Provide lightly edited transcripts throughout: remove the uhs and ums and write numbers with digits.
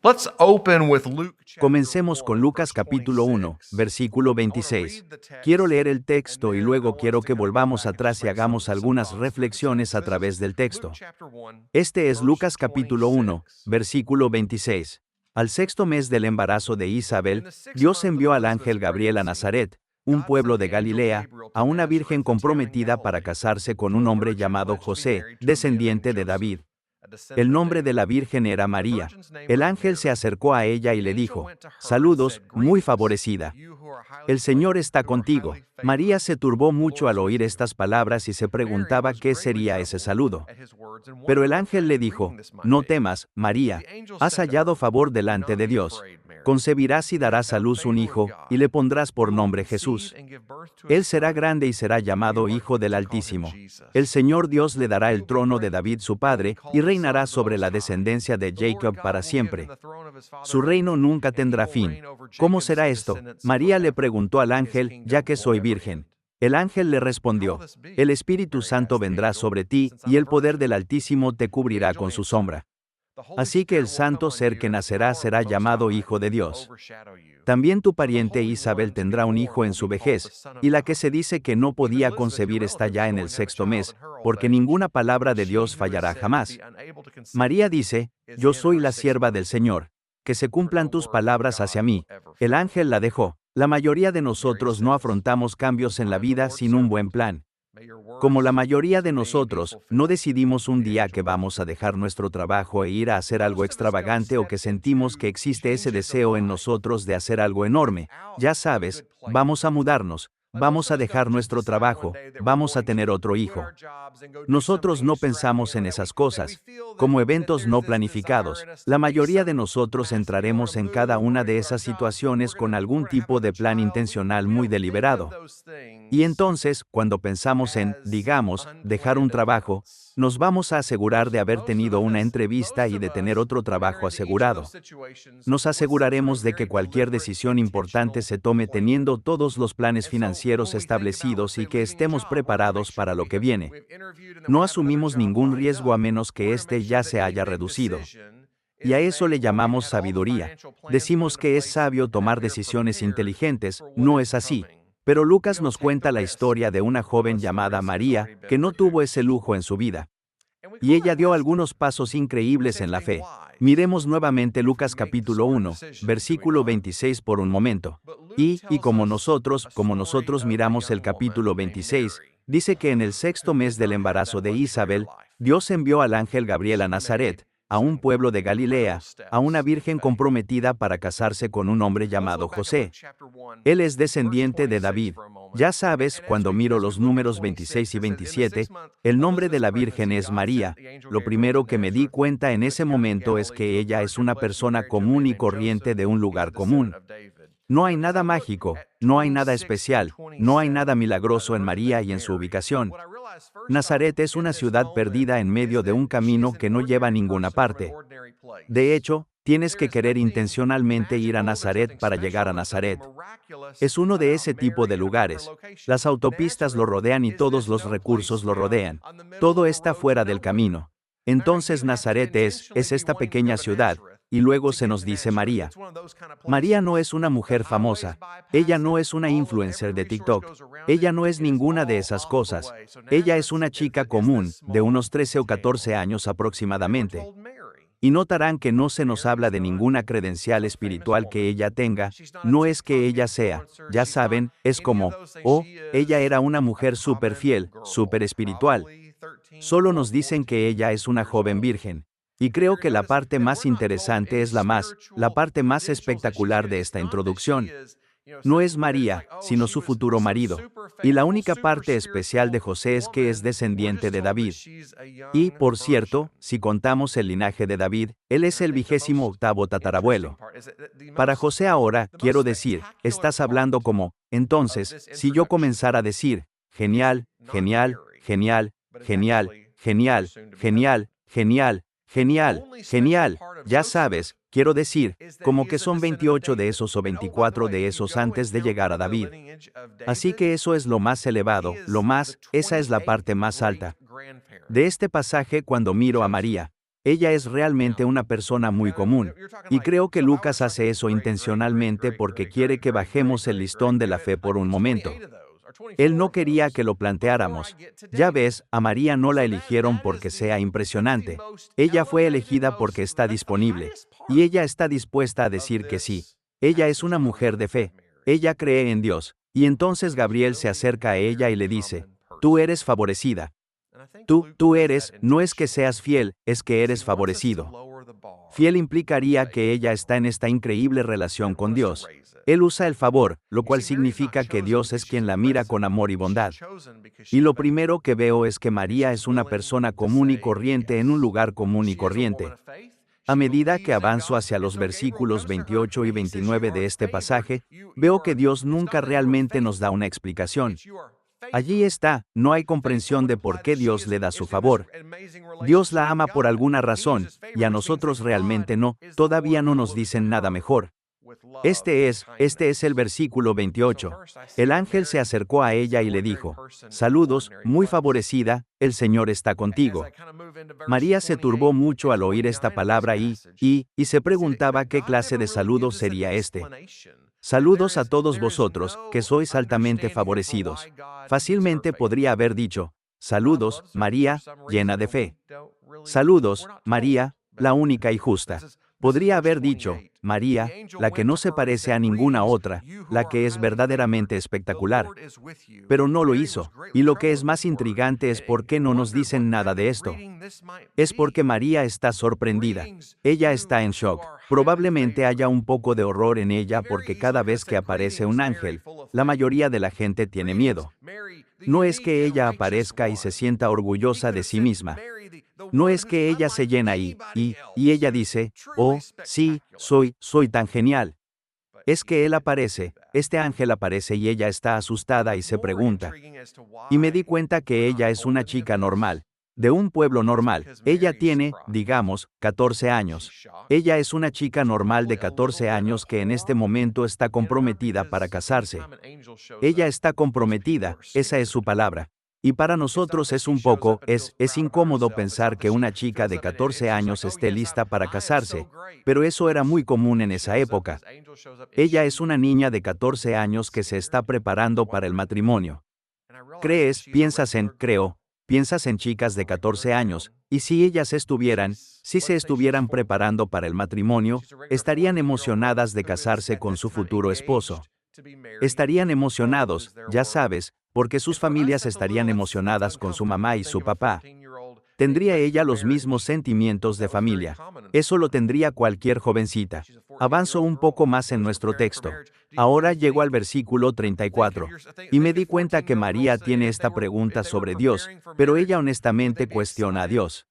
Let's open with Luke chapter Comencemos 1, con Lucas verse capítulo 1, 26. versículo 26. Quiero leer el texto y luego quiero que volvamos atrás y hagamos algunas reflexiones a través del texto. Este es Lucas capítulo 1, versículo 26. Al sexto mes del embarazo de Isabel, Dios envió al ángel Gabriel a Nazaret, un pueblo de Galilea, a una virgen comprometida para casarse con un hombre llamado José, descendiente de David. El nombre de la virgen era María. El ángel se acercó a ella y le dijo: «Saludos, muy favorecida. El Señor está contigo». María se turbó mucho al oír estas palabras y se preguntaba qué sería ese saludo. Pero el ángel le dijo: «No temas, María, has hallado favor delante de Dios. Concebirás y darás a luz un hijo, y le pondrás por nombre Jesús. Él será grande y será llamado Hijo del Altísimo. El Señor Dios le dará el trono de David su padre, y reinará sobre la descendencia de Jacob para siempre. Su reino nunca tendrá fin». «¿Cómo será esto?», María le preguntó al ángel, «ya que soy virgen». El ángel le respondió: «El Espíritu Santo vendrá sobre ti, y el poder del Altísimo te cubrirá con su sombra. Así que el santo ser que nacerá será llamado Hijo de Dios. También tu pariente Isabel tendrá un hijo en su vejez, y la que se dice que no podía concebir está ya en el sexto mes, porque ninguna palabra de Dios fallará jamás». María dice: «Yo soy la sierva del Señor. Que se cumplan tus palabras hacia mí». El ángel la dejó. La mayoría de nosotros no afrontamos cambios en la vida sin un buen plan. Como la mayoría de nosotros, no decidimos un día que vamos a dejar nuestro trabajo e ir a hacer algo extravagante o que sentimos que existe ese deseo en nosotros de hacer algo enorme. Ya sabes, vamos a mudarnos, vamos a dejar nuestro trabajo, vamos a tener otro hijo. Nosotros no pensamos en esas cosas, como eventos no planificados. La mayoría de nosotros entraremos en cada una de esas situaciones con algún tipo de plan intencional muy deliberado. Y entonces, cuando pensamos en, digamos, dejar un trabajo, nos vamos a asegurar de haber tenido una entrevista y de tener otro trabajo asegurado. Nos aseguraremos de que cualquier decisión importante se tome teniendo todos los planes financieros establecidos y que estemos preparados para lo que viene. No asumimos ningún riesgo a menos que éste ya se haya reducido. Y a eso le llamamos sabiduría. Decimos que es sabio tomar decisiones inteligentes, no es así. Pero Lucas nos cuenta la historia de una joven llamada María, que no tuvo ese lujo en su vida. Y ella dio algunos pasos increíbles en la fe. Miremos nuevamente Lucas capítulo 1, versículo 26 por un momento. Y como nosotros miramos el capítulo 26, dice que en el sexto mes del embarazo de Isabel, Dios envió al ángel Gabriel a Nazaret, a un pueblo de Galilea, a una virgen comprometida para casarse con un hombre llamado José. Él es descendiente de David. Ya sabes, cuando miro los números 26 y 27, el nombre de la virgen es María. Lo primero que me di cuenta en ese momento es que ella es una persona común y corriente de un lugar común. No hay nada mágico, no hay nada especial, no hay nada milagroso en María y en su ubicación. Nazaret es una ciudad perdida en medio de un camino que no lleva a ninguna parte. De hecho, tienes que querer intencionalmente ir a Nazaret para llegar a Nazaret. Es uno de ese tipo de lugares. Las autopistas lo rodean y todos los recursos lo rodean. Todo está fuera del camino. Entonces Nazaret es esta pequeña ciudad, y luego se nos dice María. María no es una mujer famosa. Ella no es una influencer de TikTok. Ella no es ninguna de esas cosas. Ella es una chica común, de unos 13 o 14 años aproximadamente. Y notarán que no se nos habla de ninguna credencial espiritual que ella tenga, no es que ella sea, ya saben, es como, oh, ella era una mujer súper fiel, súper espiritual. Solo nos dicen que ella es una joven virgen. Y creo que la parte más interesante es la parte más espectacular de esta introducción. No es María, sino su futuro marido. Y la única parte especial de José es que es descendiente de David. Y, por cierto, si contamos el linaje de David, él es el 28º tatarabuelo. Para José ahora, quiero decir, estás hablando como, entonces, si yo comenzara a decir, genial, genial, genial, genial, genial, genial, genial, genial, genial, ya sabes, quiero decir, como que son 28 de esos o 24 de esos antes de llegar a David. Así que eso es lo más elevado, esa es la parte más alta de este pasaje cuando miro a María. Ella es realmente una persona muy común. Y creo que Lucas hace eso intencionalmente porque quiere que bajemos el listón de la fe por un momento. Él no quería que lo planteáramos. Ya ves, a María no la eligieron porque sea impresionante. Ella fue elegida porque está disponible. Y ella está dispuesta a decir que sí. Ella es una mujer de fe. Ella cree en Dios. Y entonces Gabriel se acerca a ella y le dice, tú eres favorecida. Tú eres, no es que seas fiel, es que eres favorecido. Fiel implicaría que ella está en esta increíble relación con Dios. Él usa el favor, lo cual significa que Dios es quien la mira con amor y bondad. Y lo primero que veo es que María es una persona común y corriente en un lugar común y corriente. A medida que avanzo hacia los versículos 28 y 29 de este pasaje, veo que Dios nunca realmente nos da una explicación. Allí está, no hay comprensión de por qué Dios le da su favor. Dios la ama por alguna razón, y a nosotros realmente no, todavía no nos dicen nada mejor. Este es el versículo 28. El ángel se acercó a ella y le dijo, saludos, muy favorecida, el Señor está contigo. María se turbó mucho al oír esta palabra y se preguntaba qué clase de saludo sería este. Saludos a todos vosotros, que sois altamente favorecidos. Fácilmente podría haber dicho, saludos, María, llena de fe. Saludos, María, la única y justa. Podría haber dicho, María, la que no se parece a ninguna otra, la que es verdaderamente espectacular. Pero no lo hizo, y lo que es más intrigante es por qué no nos dicen nada de esto. Es porque María está sorprendida. Ella está en shock. Probablemente haya un poco de horror en ella porque cada vez que aparece un ángel, la mayoría de la gente tiene miedo. No es que ella aparezca y se sienta orgullosa de sí misma. No es que ella se llena y ella dice, oh, sí, soy tan genial. Es que él aparece, este ángel aparece y ella está asustada y se pregunta. Y me di cuenta que ella es una chica normal, de un pueblo normal. Ella tiene, digamos, 14 años. Ella es una chica normal de 14 años que en este momento está comprometida para casarse. Ella está comprometida, esa es su palabra. Y para nosotros es un poco, es incómodo pensar que una chica de 14 años esté lista para casarse, pero eso era muy común en esa época. Ella es una niña de 14 años que se está preparando para el matrimonio. Piensas en chicas de 14 años, y si se estuvieran preparando para el matrimonio, estarían emocionadas de casarse con su futuro esposo. Estarían emocionados, ya sabes, porque sus familias estarían emocionadas con su mamá y su papá. ¿Tendría ella los mismos sentimientos de familia? Eso lo tendría cualquier jovencita. Avanzo un poco más en nuestro texto. Ahora llego al versículo 34. Y me di cuenta que María tiene esta pregunta sobre Dios, pero ella honestamente cuestiona a Dios.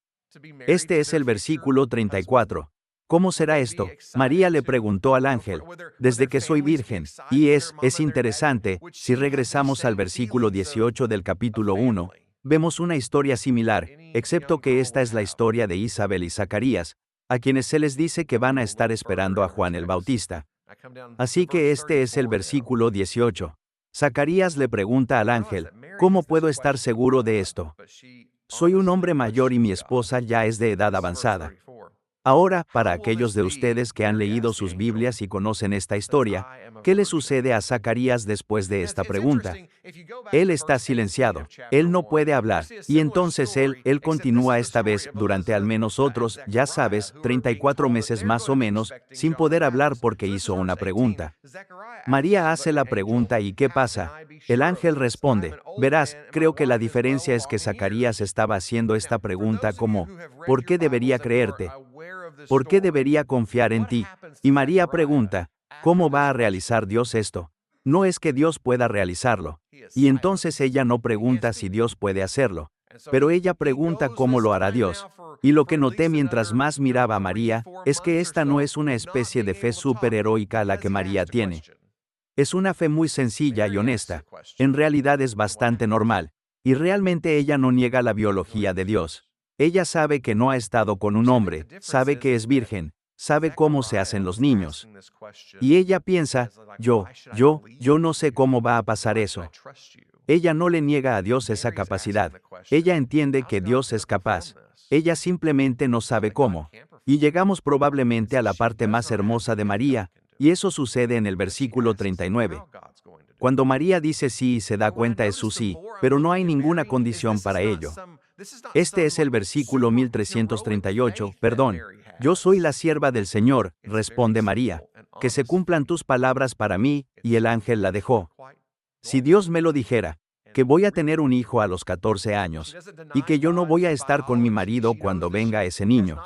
Este es el versículo 34. ¿Cómo será esto? María le preguntó al ángel, desde que soy virgen, y es interesante, si regresamos al versículo 18 del capítulo 1, vemos una historia similar, excepto que esta es la historia de Isabel y Zacarías, a quienes se les dice que van a estar esperando a Juan el Bautista. Así que este es el versículo 18. Zacarías le pregunta al ángel, ¿cómo puedo estar seguro de esto? Soy un hombre mayor y mi esposa ya es de edad avanzada. Ahora, para aquellos de ustedes que han leído sus Biblias y conocen esta historia, ¿qué le sucede a Zacarías después de esta pregunta? Él está silenciado, él no puede hablar, y entonces él continúa esta vez durante al menos otros, 34 meses más o menos, sin poder hablar porque hizo una pregunta. María hace la pregunta y ¿qué pasa? El ángel responde, verás, creo que la diferencia es que Zacarías estaba haciendo esta pregunta como, ¿por qué debería creerte? ¿Por qué debería confiar en ti? Y María pregunta, ¿cómo va a realizar Dios esto? No es que Dios pueda realizarlo. Y entonces ella no pregunta si Dios puede hacerlo, pero ella pregunta cómo lo hará Dios. Y lo que noté mientras más miraba a María, es que esta no es una especie de fe superheroica a la que María tiene. Es una fe muy sencilla y honesta. En realidad es bastante normal. Y realmente ella no niega la biología de Dios. Ella sabe que no ha estado con un hombre, sabe que es virgen, sabe cómo se hacen los niños. Y ella piensa, yo no sé cómo va a pasar eso. Ella no le niega a Dios esa capacidad. Ella entiende que Dios es capaz. Ella simplemente no sabe cómo. Y llegamos probablemente a la parte más hermosa de María, y eso sucede en el versículo 39. Cuando María dice sí y se da cuenta es su sí, pero no hay ninguna condición para ello. Este es el versículo 1338, perdón. Yo soy la sierva del Señor, responde María. Que se cumplan tus palabras para mí, y el ángel la dejó. Si Dios me lo dijera, que voy a tener un hijo a los 14 años, y que yo no voy a estar con mi marido cuando venga ese niño,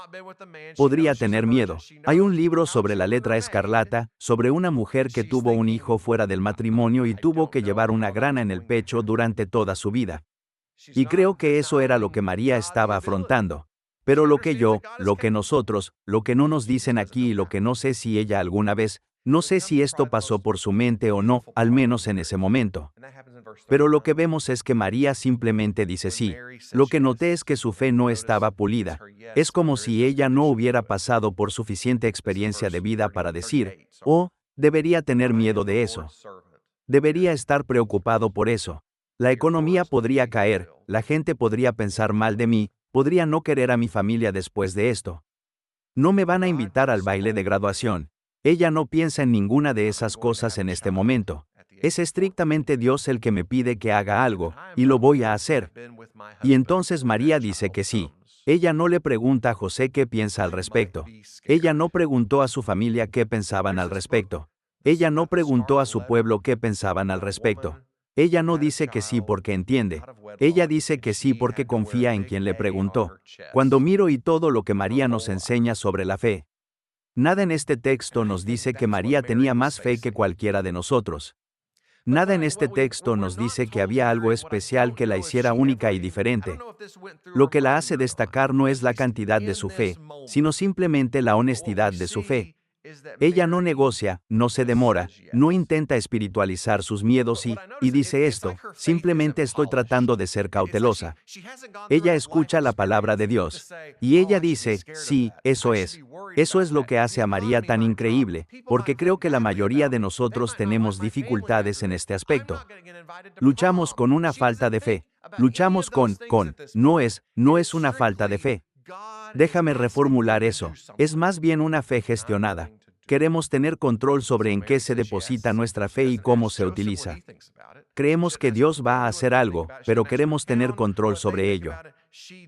podría tener miedo. Hay un libro sobre la letra escarlata, sobre una mujer que tuvo un hijo fuera del matrimonio y tuvo que llevar una grana en el pecho durante toda su vida. Y creo que eso era lo que María estaba afrontando. Pero lo que nosotros, lo que no nos dicen aquí y lo que no sé si ella alguna vez, no sé si esto pasó por su mente o no, al menos en ese momento. Pero lo que vemos es que María simplemente dice sí. Lo que noté es que su fe no estaba pulida. Es como si ella no hubiera pasado por suficiente experiencia de vida para decir, oh, debería tener miedo de eso. Debería estar preocupado por eso. La economía podría caer, la gente podría pensar mal de mí, podría no querer a mi familia después de esto. No me van a invitar al baile de graduación. Ella no piensa en ninguna de esas cosas en este momento. Es estrictamente Dios el que me pide que haga algo, y lo voy a hacer. Y entonces María dice que sí. Ella no le pregunta a José qué piensa al respecto. Ella no preguntó a su familia qué pensaban al respecto. Ella no preguntó a su pueblo qué pensaban al respecto. Ella no dice que sí porque entiende. Ella dice que sí porque confía en quien le preguntó. Cuando miro y todo lo que María nos enseña sobre la fe, nada en este texto nos dice que María tenía más fe que cualquiera de nosotros. Nada en este texto nos dice que había algo especial que la hiciera única y diferente. Lo que la hace destacar no es la cantidad de su fe, sino simplemente la honestidad de su fe. Ella no negocia, no se demora, no intenta espiritualizar sus miedos y dice esto, simplemente estoy tratando de ser cautelosa. Ella escucha la palabra de Dios. Y ella dice, sí, eso es. Eso es lo que hace a María tan increíble, porque creo que la mayoría de nosotros tenemos dificultades en este aspecto. Luchamos con una falta de fe. Luchamos no es una falta de fe. Déjame reformular eso. Es más bien una fe gestionada. Queremos tener control sobre en qué se deposita nuestra fe y cómo se utiliza. Creemos que Dios va a hacer algo, pero queremos tener control sobre ello.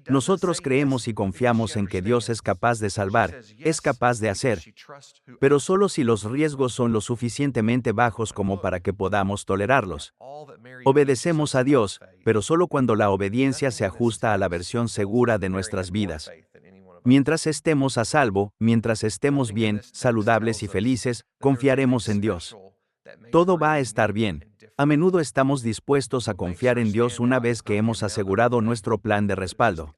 Nosotros creemos y confiamos en que Dios es capaz de salvar, es capaz de hacer, pero solo si los riesgos son lo suficientemente bajos como para que podamos tolerarlos. Obedecemos a Dios, pero solo cuando la obediencia se ajusta a la versión segura de nuestras vidas. Mientras estemos a salvo, mientras estemos bien, saludables y felices, confiaremos en Dios. Todo va a estar bien. A menudo estamos dispuestos a confiar en Dios una vez que hemos asegurado nuestro plan de respaldo.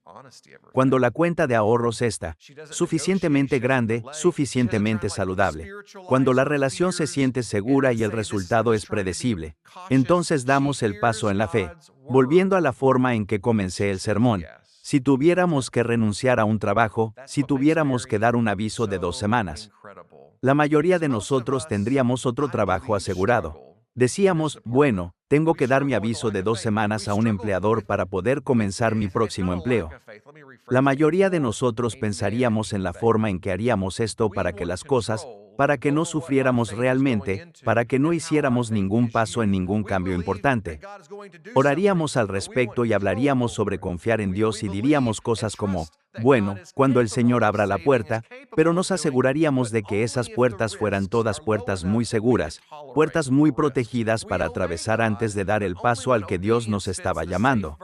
Cuando la cuenta de ahorros está suficientemente grande, suficientemente saludable. Cuando la relación se siente segura y el resultado es predecible, entonces damos el paso en la fe. Volviendo a la forma en que comencé el sermón. Si tuviéramos que renunciar a un trabajo, si tuviéramos que dar un aviso de 2 semanas, la mayoría de nosotros tendríamos otro trabajo asegurado. Decíamos, bueno, tengo que dar mi aviso de 2 semanas a un empleador para poder comenzar mi próximo empleo. La mayoría de nosotros pensaríamos en la forma en que haríamos esto para que las cosas, para que no sufriéramos realmente, para que no hiciéramos ningún paso en ningún cambio importante. Oraríamos al respecto y hablaríamos sobre confiar en Dios y diríamos cosas como, bueno, cuando el Señor abra la puerta, pero nos aseguraríamos de que esas puertas fueran todas puertas muy seguras, puertas muy protegidas para atravesar antes de dar el paso al que Dios nos estaba llamando.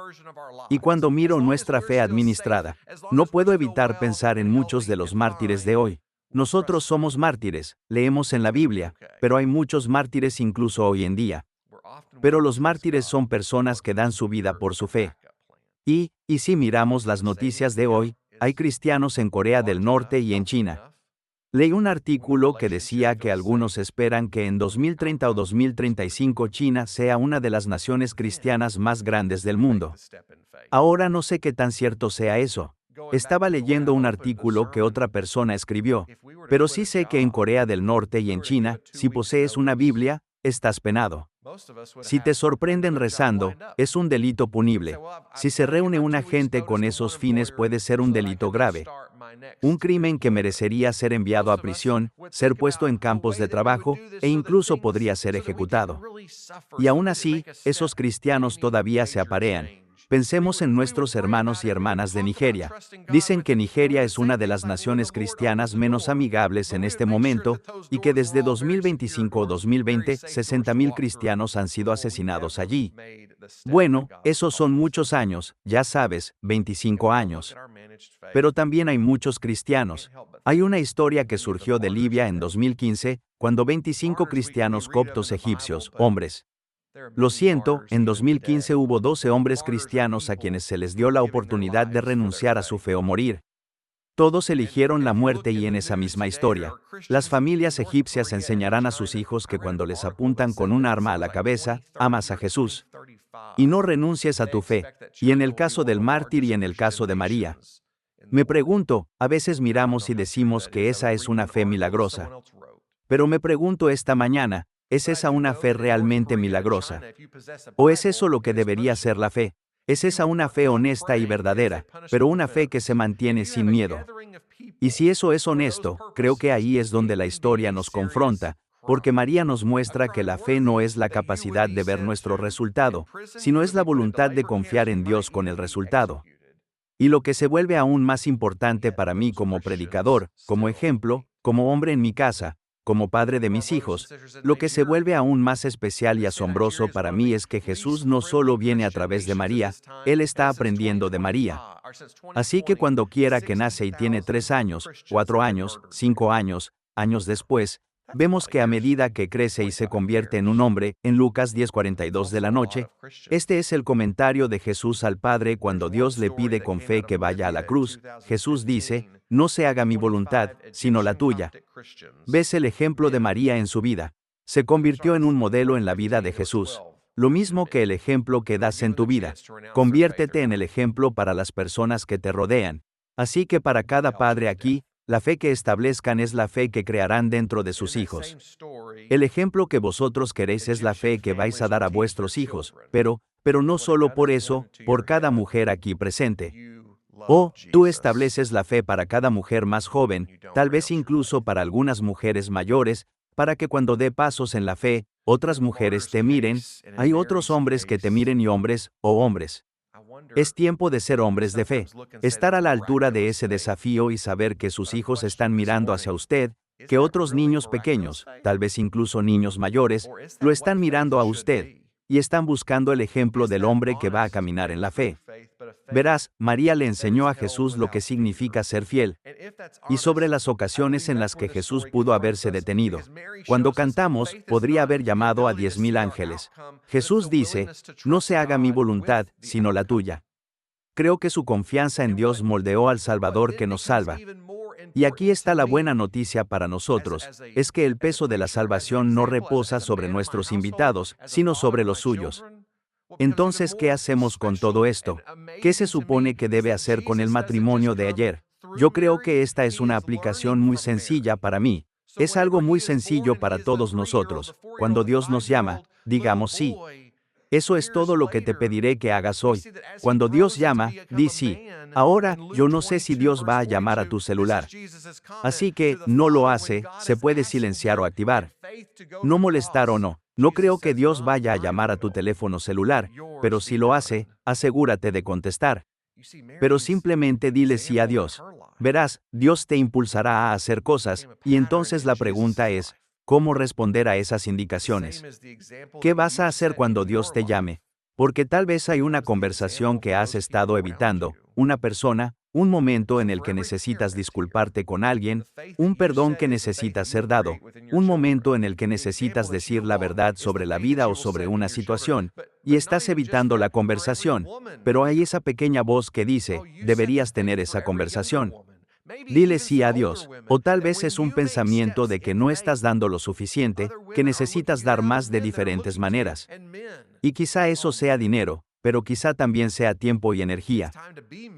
Y cuando miro nuestra fe administrada, no puedo evitar pensar en muchos de los mártires de hoy. Nosotros somos mártires, leemos en la Biblia, pero hay muchos mártires incluso hoy en día. Pero los mártires son personas que dan su vida por su fe. Y si miramos las noticias de hoy, hay cristianos en Corea del Norte y en China. Leí un artículo que decía que algunos esperan que en 2030 o 2035 China sea una de las naciones cristianas más grandes del mundo. Ahora no sé qué tan cierto sea eso. Estaba leyendo un artículo que otra persona escribió, pero sí sé que en Corea del Norte y en China, si posees una Biblia, estás penado. Si te sorprenden rezando, es un delito punible. Si se reúne una gente con esos fines puede ser un delito grave. Un crimen que merecería ser enviado a prisión, ser puesto en campos de trabajo, e incluso podría ser ejecutado. Y aún así, esos cristianos todavía se aparean. Pensemos en nuestros hermanos y hermanas de Nigeria. Dicen que Nigeria es una de las naciones cristianas menos amigables en este momento, y que desde 2025 o 2020, 60,000 cristianos han sido asesinados allí. Bueno, esos son muchos años, ya sabes, 25 años. Pero también hay muchos cristianos. Hay una historia que surgió de Libia en 2015, cuando 25 cristianos coptos egipcios, hombres. Lo siento, en 2015 hubo 12 hombres cristianos a quienes se les dio la oportunidad de renunciar a su fe o morir. Todos eligieron la muerte y en esa misma historia, las familias egipcias enseñarán a sus hijos que cuando les apuntan con un arma a la cabeza, amas a Jesús. Y no renuncies a tu fe, y en el caso del mártir y en el caso de María. Me pregunto, a veces miramos y decimos que esa es una fe milagrosa. Pero me pregunto esta mañana, ¿es esa una fe realmente milagrosa? ¿O es eso lo que debería ser la fe? ¿Es esa una fe honesta y verdadera, pero una fe que se mantiene sin miedo? Y si eso es honesto, creo que ahí es donde la historia nos confronta, porque María nos muestra que la fe no es la capacidad de ver nuestro resultado, sino es la voluntad de confiar en Dios con el resultado. Y lo que se vuelve aún más importante para mí como predicador, como ejemplo, como hombre en mi casa, como padre de mis hijos, lo que se vuelve aún más especial y asombroso para mí es que Jesús no solo viene a través de María, Él está aprendiendo de María. Así que cuando quiera que nace y tiene 3 años, 4 años, 5 años, años después, vemos que a medida que crece y se convierte en un hombre, en Lucas 10:42 de la noche, este es el comentario de Jesús al Padre cuando Dios le pide con fe que vaya a la cruz. Jesús dice, no se haga mi voluntad, sino la tuya. ¿Ves el ejemplo de María en su vida? Se convirtió en un modelo en la vida de Jesús. Lo mismo que el ejemplo que das en tu vida. Conviértete en el ejemplo para las personas que te rodean. Así que para cada padre aquí, la fe que establezcan es la fe que crearán dentro de sus hijos. El ejemplo que vosotros queréis es la fe que vais a dar a vuestros hijos, pero no solo por eso, por cada mujer aquí presente. Tú estableces la fe para cada mujer más joven, tal vez incluso para algunas mujeres mayores, para que cuando dé pasos en la fe, otras mujeres te miren, hay otros hombres que te miren y hombres, hombres. Es tiempo de ser hombres de fe, estar a la altura de ese desafío y saber que sus hijos están mirando hacia usted, que otros niños pequeños, tal vez incluso niños mayores, lo están mirando a usted, y están buscando el ejemplo del hombre que va a caminar en la fe. Verás, María le enseñó a Jesús lo que significa ser fiel, y sobre las ocasiones en las que Jesús pudo haberse detenido. Cuando cantamos, podría haber llamado a 10,000 ángeles. Jesús dice, no se haga mi voluntad, sino la tuya. Creo que su confianza en Dios moldeó al Salvador que nos salva. Y aquí está la buena noticia para nosotros, es que el peso de la salvación no reposa sobre nuestros invitados, sino sobre los suyos. Entonces, ¿qué hacemos con todo esto? ¿Qué se supone que debe hacer con el matrimonio de ayer? Yo creo que esta es una aplicación muy sencilla para mí. Es algo muy sencillo para todos nosotros. Cuando Dios nos llama, digamos sí. Eso es todo lo que te pediré que hagas hoy. Cuando Dios llama, di sí. Ahora, yo no sé si Dios va a llamar a tu celular. Así que, no lo hace, se puede silenciar o activar. No molestar o no. No creo que Dios vaya a llamar a tu teléfono celular, pero si lo hace, asegúrate de contestar. Pero simplemente dile sí a Dios. Verás, Dios te impulsará a hacer cosas, y entonces la pregunta es, ¿cómo responder a esas indicaciones? ¿Qué vas a hacer cuando Dios te llame? Porque tal vez hay una conversación que has estado evitando, una persona, un momento en el que necesitas disculparte con alguien, un perdón que necesitas ser dado, un momento en el que necesitas decir la verdad sobre la vida o sobre una situación, y estás evitando la conversación, pero hay esa pequeña voz que dice, deberías tener esa conversación. Dile sí a Dios, o tal vez es un pensamiento de que no estás dando lo suficiente, que necesitas dar más de diferentes maneras. Y quizá eso sea dinero, pero quizá también sea tiempo y energía.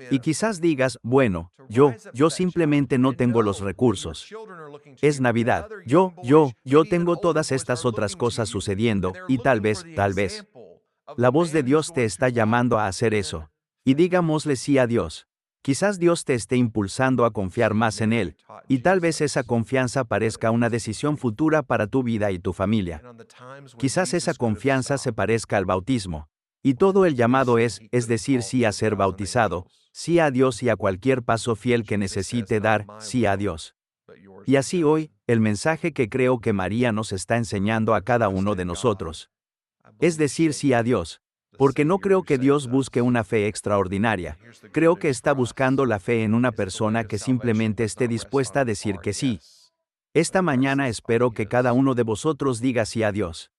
Y quizás digas, bueno, yo simplemente no tengo los recursos. Es Navidad. Yo tengo todas estas otras cosas sucediendo, y tal vez. La voz de Dios te está llamando a hacer eso. Y digámosle sí a Dios. Quizás Dios te esté impulsando a confiar más en Él, y tal vez esa confianza parezca una decisión futura para tu vida y tu familia. Quizás esa confianza se parezca al bautismo. Y todo el llamado es decir sí a ser bautizado, sí a Dios y a cualquier paso fiel que necesite dar, sí a Dios. Y así hoy, el mensaje que creo que María nos está enseñando a cada uno de nosotros. Es decir sí a Dios. Porque no creo que Dios busque una fe extraordinaria. Creo que está buscando la fe en una persona que simplemente esté dispuesta a decir que sí. Esta mañana espero que cada uno de vosotros diga sí a Dios.